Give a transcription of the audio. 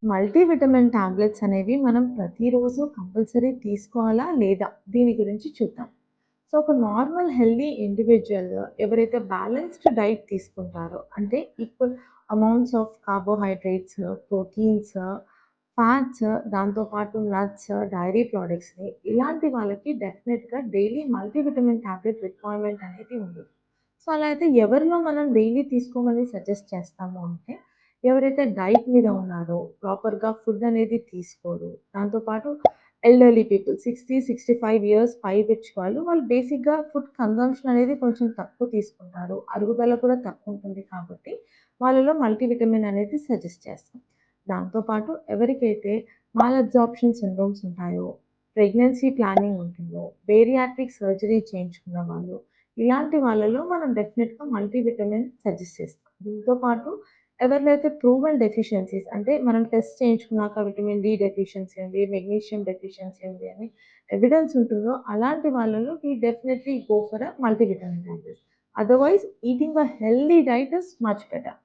Multivitamin tablets అనేవి మనం ప్రతిరోజు కంపల్సరీ తీసుకోవాలా లేదా? దీని గురించి చూద్దాం. సో, ఒక నార్మల్ హెల్తీ ఇండివిడ్యువల్ ఎవరైతే బ్యాలెన్స్డ్ డైట్ తీసుకుంటారో, అంటే equal amounts of carbohydrates, proteins, fats, దాంతో పాటు నట్స్, డైరీ ప్రొడక్ట్స్‌ని ఇలాంటి వాళ్ళకి డెఫినిట్‌గా డైలీ మల్టీవిటమిన్ టాబ్లెట్ రిక్వైర్మెంట్ అనేది ఉంది. సో, అలా అయితే ఎవరిలో మనం డైలీ తీసుకోమని సజెస్ట్ చేస్తాము అంటే, ఎవరైతే డైట్ మీద ఉన్నారో, ప్రాపర్‌గా ఫుడ్ అనేది తీసుకోరు. దాంతో పాటు ఎల్డర్లీ పీపుల్ 65 ఇయర్స్ పైబడిన వాళ్ళు బేసిక్‌గా ఫుడ్ కన్జంప్షన్ అనేది కొంచెం తక్కువ తీసుకుంటారు. అరుగుదల కూడా తక్కువుంటుంది కాబట్టి, వాళ్ళలో మల్టీవిటమిన్ అనేది సజెస్ట్ చేస్తాం. దాంతో పాటు ఎవరికైతే మాల్ అబ్జార్ప్షన్ సిండ్రోమ్స్ ఉంటాయో, ప్రెగ్నెన్సీ ప్లానింగ్ ఉంటుందో, బేరియాట్రిక్ సర్జరీ చేయించుకున్న వాళ్ళు, ఇలాంటి వాళ్ళలో మనం డెఫినిట్‌గా మల్టీవిటమిన్ సజెస్ట్ చేస్తాం. దీంతో పాటు ఎవరిలో అయితే ప్రూవెన్ డెఫిషియన్సీస్, అంటే మనం టెస్ట్ చేయించుకున్నాక విటమిన్ డి డెఫిషియన్సీ ఉంది, మెగ్నీషియం డెఫిషియన్సీ ఉంది అని ఎవిడెన్స్ ఉంటుందో, అలాంటి వాళ్ళలో we definitely go for a multivitamin tablets. Otherwise eating a healthy diet is much better.